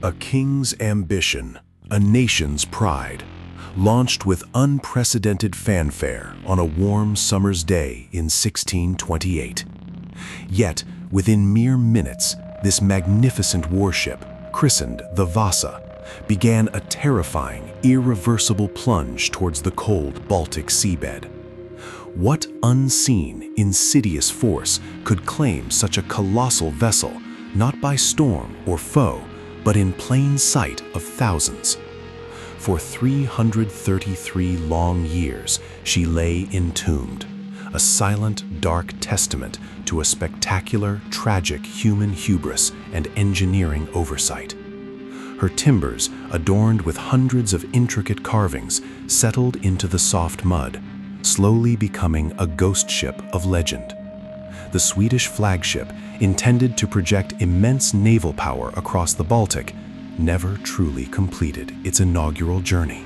A king's ambition, a nation's pride, launched with unprecedented fanfare on a warm summer's day in 1628. Yet, within mere minutes, this magnificent warship, christened the Vasa, began a terrifying, irreversible plunge towards the cold Baltic seabed. What unseen, insidious force could claim such a colossal vessel, not by storm or foe, but in plain sight of thousands? For 333 long years, she lay entombed, a silent, dark testament to a spectacular, tragic human hubris and engineering oversight. Her timbers, adorned with hundreds of intricate carvings, settled into the soft mud, slowly becoming a ghost ship of legend. The Swedish flagship, intended to project immense naval power across the Baltic, never truly completed its inaugural journey.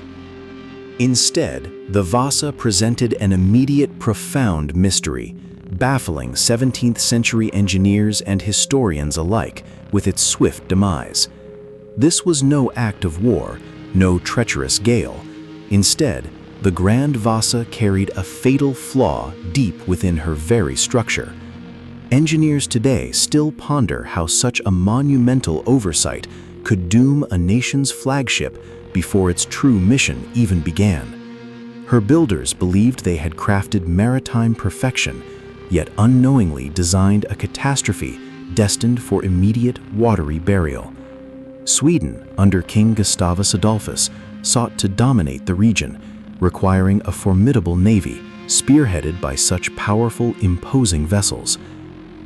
Instead, the Vasa presented an immediate, profound mystery, baffling 17th century engineers and historians alike with its swift demise. This was no act of war, no treacherous gale. Instead, the Grand Vasa carried a fatal flaw deep within her very structure. Engineers today still ponder how such a monumental oversight could doom a nation's flagship before its true mission even began. Her builders believed they had crafted maritime perfection, yet unknowingly designed a catastrophe destined for immediate watery burial. Sweden, under King Gustavus Adolphus, sought to dominate the region, requiring a formidable navy spearheaded by such powerful, imposing vessels.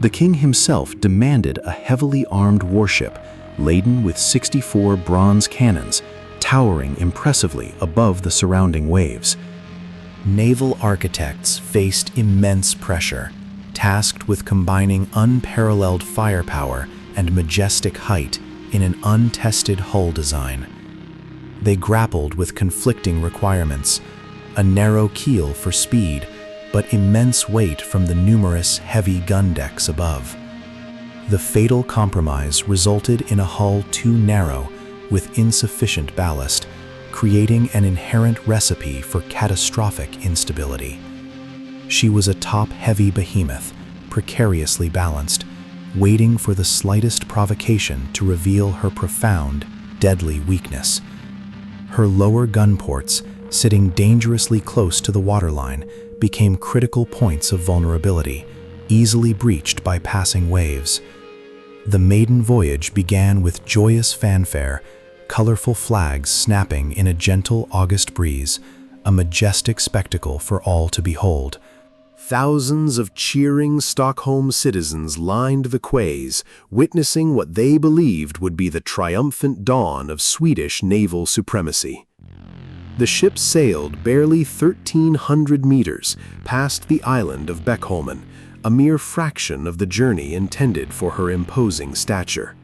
The king himself demanded a heavily armed warship laden with 64 bronze cannons, towering impressively above the surrounding waves. Naval architects faced immense pressure, tasked with combining unparalleled firepower and majestic height in an untested hull design. They grappled with conflicting requirements, a narrow keel for speed, but immense weight from the numerous heavy gun decks above. The fatal compromise resulted in a hull too narrow with insufficient ballast, creating an inherent recipe for catastrophic instability. She was a top-heavy behemoth, precariously balanced, waiting for the slightest provocation to reveal her profound, deadly weakness. Her lower gun ports, sitting dangerously close to the waterline, became critical points of vulnerability, easily breached by passing waves. The maiden voyage began with joyous fanfare, colorful flags snapping in a gentle August breeze, a majestic spectacle for all to behold. Thousands of cheering Stockholm citizens lined the quays, witnessing what they believed would be the triumphant dawn of Swedish naval supremacy. The ship sailed barely 1,300 meters past the island of Beckholmen, a mere fraction of the journey intended for her imposing stature.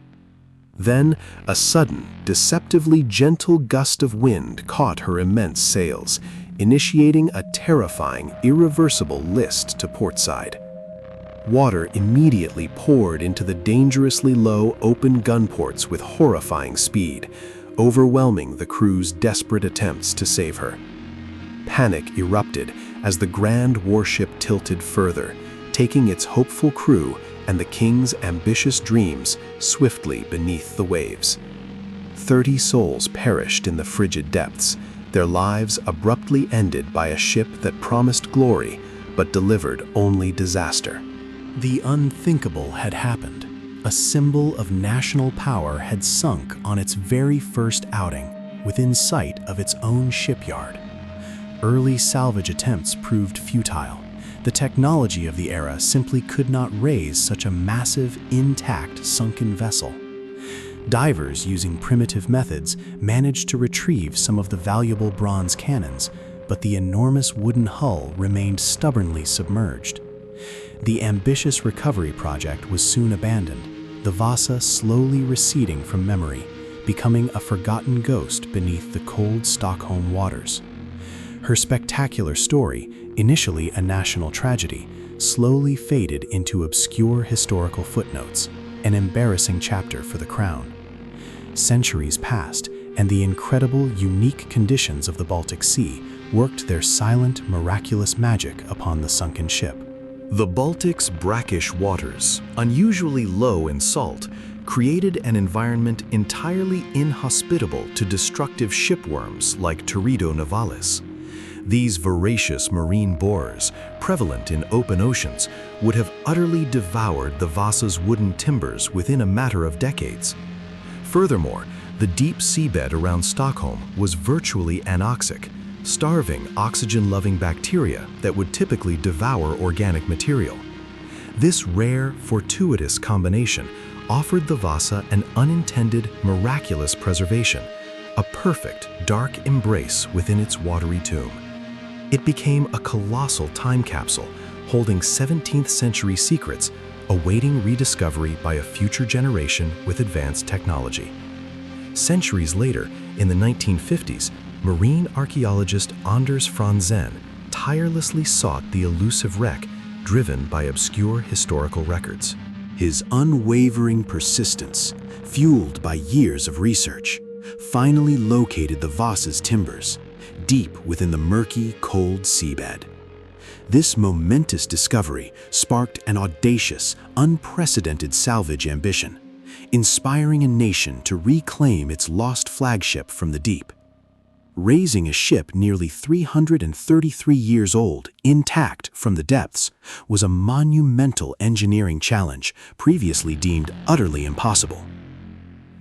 Then, a sudden, deceptively gentle gust of wind caught her immense sails, initiating a terrifying, irreversible list to portside. Water immediately poured into the dangerously low open gun ports with horrifying speed, overwhelming the crew's desperate attempts to save her. Panic erupted as the grand warship tilted further, taking its hopeful crew and the king's ambitious dreams swiftly beneath the waves. 30 souls perished in the frigid depths, their lives abruptly ended by a ship that promised glory but delivered only disaster. The unthinkable had happened. A symbol of national power had sunk on its very first outing, within sight of its own shipyard. Early salvage attempts proved futile. The technology of the era simply could not raise such a massive, intact, sunken vessel. Divers using primitive methods managed to retrieve some of the valuable bronze cannons, but the enormous wooden hull remained stubbornly submerged. The ambitious recovery project was soon abandoned, the Vasa slowly receding from memory, becoming a forgotten ghost beneath the cold Stockholm waters. Her spectacular story, initially a national tragedy, slowly faded into obscure historical footnotes, an embarrassing chapter for the crown. Centuries passed, and the incredible, unique conditions of the Baltic Sea worked their silent, miraculous magic upon the sunken ship. The Baltic's brackish waters, unusually low in salt, created an environment entirely inhospitable to destructive shipworms like Teredo nivalis. These voracious marine borers, prevalent in open oceans, would have utterly devoured the Vasa's wooden timbers within a matter of decades. Furthermore, the deep seabed around Stockholm was virtually anoxic, starving oxygen-loving bacteria that would typically devour organic material. This rare, fortuitous combination offered the Vasa an unintended, miraculous preservation, a perfect, dark embrace within its watery tomb. It became a colossal time capsule, holding 17th century secrets, awaiting rediscovery by a future generation with advanced technology. Centuries later, in the 1950s, marine archaeologist Anders Franzén tirelessly sought the elusive wreck, driven by obscure historical records. His unwavering persistence, fueled by years of research, finally located the Vasa's timbers, deep within the murky, cold seabed. This momentous discovery sparked an audacious, unprecedented salvage ambition, inspiring a nation to reclaim its lost flagship from the deep. Raising a ship nearly 333 years old, intact from the depths, was a monumental engineering challenge previously deemed utterly impossible.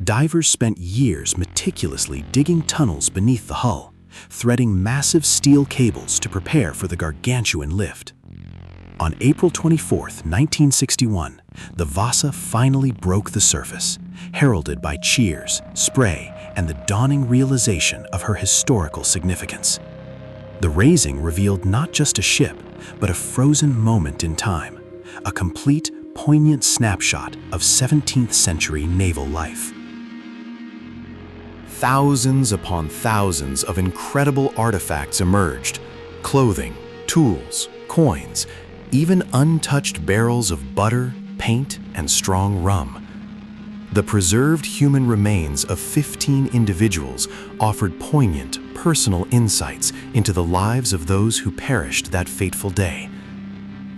Divers spent years meticulously digging tunnels beneath the hull, threading massive steel cables to prepare for the gargantuan lift. On April 24, 1961, the Vasa finally broke the surface, heralded by cheers, spray, and the dawning realization of her historical significance. The raising revealed not just a ship, but a frozen moment in time, a complete, poignant snapshot of 17th century naval life. Thousands upon thousands of incredible artifacts emerged: clothing, tools, coins, even untouched barrels of butter, paint, and strong rum. The preserved human remains of 15 individuals offered poignant, personal insights into the lives of those who perished that fateful day.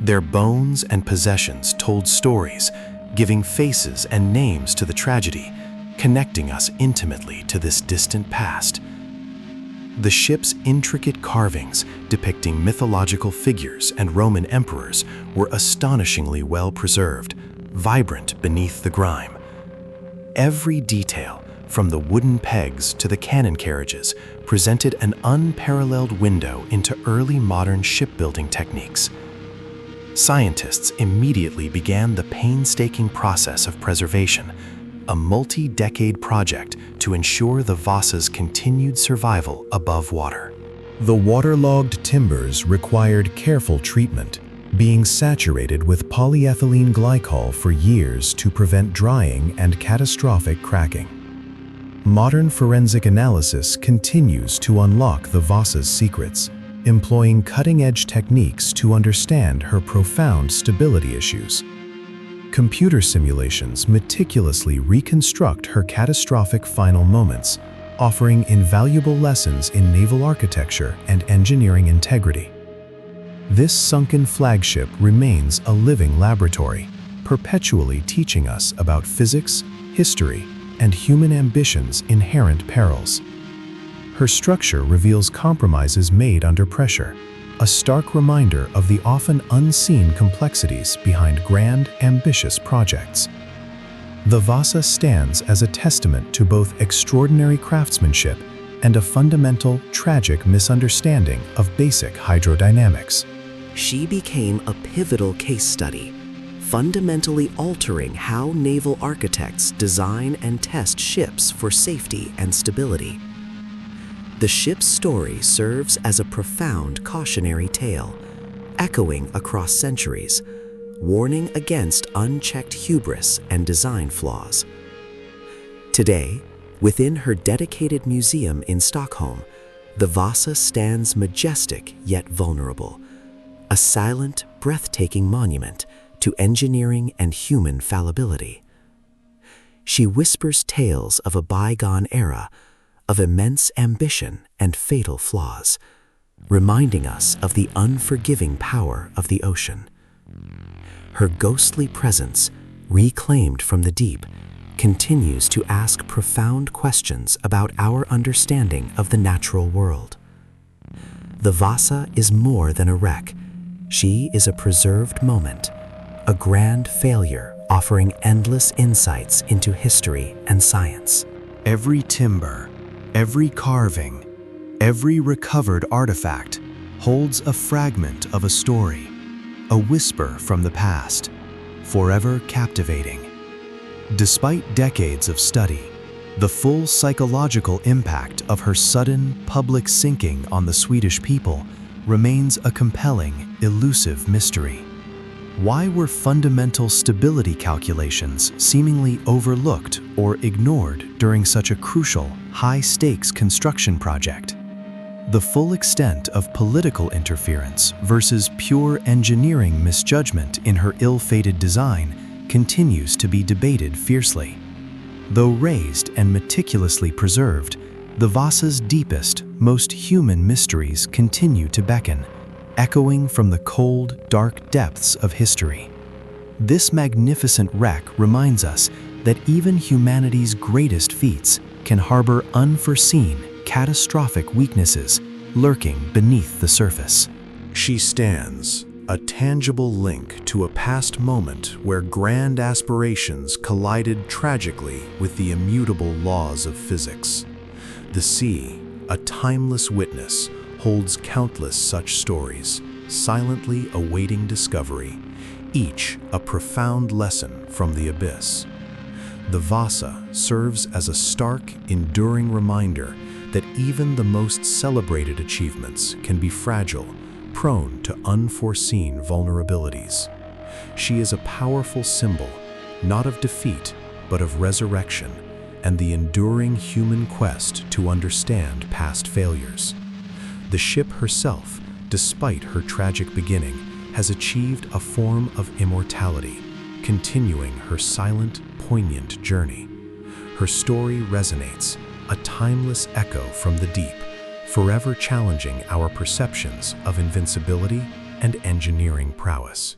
Their bones and possessions told stories, giving faces and names to the tragedy, connecting us intimately to this distant past. The ship's intricate carvings depicting mythological figures and Roman emperors were astonishingly well preserved, vibrant beneath the grime. Every detail, from the wooden pegs to the cannon carriages, presented an unparalleled window into early modern shipbuilding techniques. Scientists immediately began the painstaking process of preservation, a multi-decade project to ensure the Vasa's continued survival above water. The waterlogged timbers required careful treatment, being saturated with polyethylene glycol for years to prevent drying and catastrophic cracking. Modern forensic analysis continues to unlock the Vasa's secrets, employing cutting-edge techniques to understand her profound stability issues. Computer simulations meticulously reconstruct her catastrophic final moments, offering invaluable lessons in naval architecture and engineering integrity. This sunken flagship remains a living laboratory, perpetually teaching us about physics, history, and human ambition's inherent perils. Her structure reveals compromises made under pressure, a stark reminder of the often unseen complexities behind grand, ambitious projects. The Vasa stands as a testament to both extraordinary craftsmanship and a fundamental, tragic misunderstanding of basic hydrodynamics. She became a pivotal case study, fundamentally altering how naval architects design and test ships for safety and stability. The ship's story serves as a profound cautionary tale, echoing across centuries, warning against unchecked hubris and design flaws. Today, within her dedicated museum in Stockholm, the Vasa stands majestic yet vulnerable, a silent, breathtaking monument to engineering and human fallibility. She whispers tales of a bygone era, of immense ambition and fatal flaws, reminding us of the unforgiving power of the ocean. Her ghostly presence, reclaimed from the deep, continues to ask profound questions about our understanding of the natural world. The Vasa is more than a wreck. She is a preserved moment, a grand failure offering endless insights into history and science. Every timber, every carving, every recovered artifact holds a fragment of a story, a whisper from the past, forever captivating. Despite decades of study, the full psychological impact of her sudden public sinking on the Swedish people remains a compelling, elusive mystery. Why were fundamental stability calculations seemingly overlooked or ignored during such a crucial, high-stakes construction project? The full extent of political interference versus pure engineering misjudgment in her ill-fated design continues to be debated fiercely. Though raised and meticulously preserved, the Vasa's deepest, most human mysteries continue to beckon, echoing from the cold, dark depths of history. This magnificent wreck reminds us that even humanity's greatest feats can harbor unforeseen, catastrophic weaknesses lurking beneath the surface. She stands, a tangible link to a past moment where grand aspirations collided tragically with the immutable laws of physics. The sea, a timeless witness, holds countless such stories, silently awaiting discovery, each a profound lesson from the abyss. The Vasa serves as a stark, enduring reminder that even the most celebrated achievements can be fragile, prone to unforeseen vulnerabilities. She is a powerful symbol, not of defeat, but of resurrection and the enduring human quest to understand past failures. The ship herself, despite her tragic beginning, has achieved a form of immortality, continuing her silent, poignant journey. Her story resonates, a timeless echo from the deep, forever challenging our perceptions of invincibility and engineering prowess.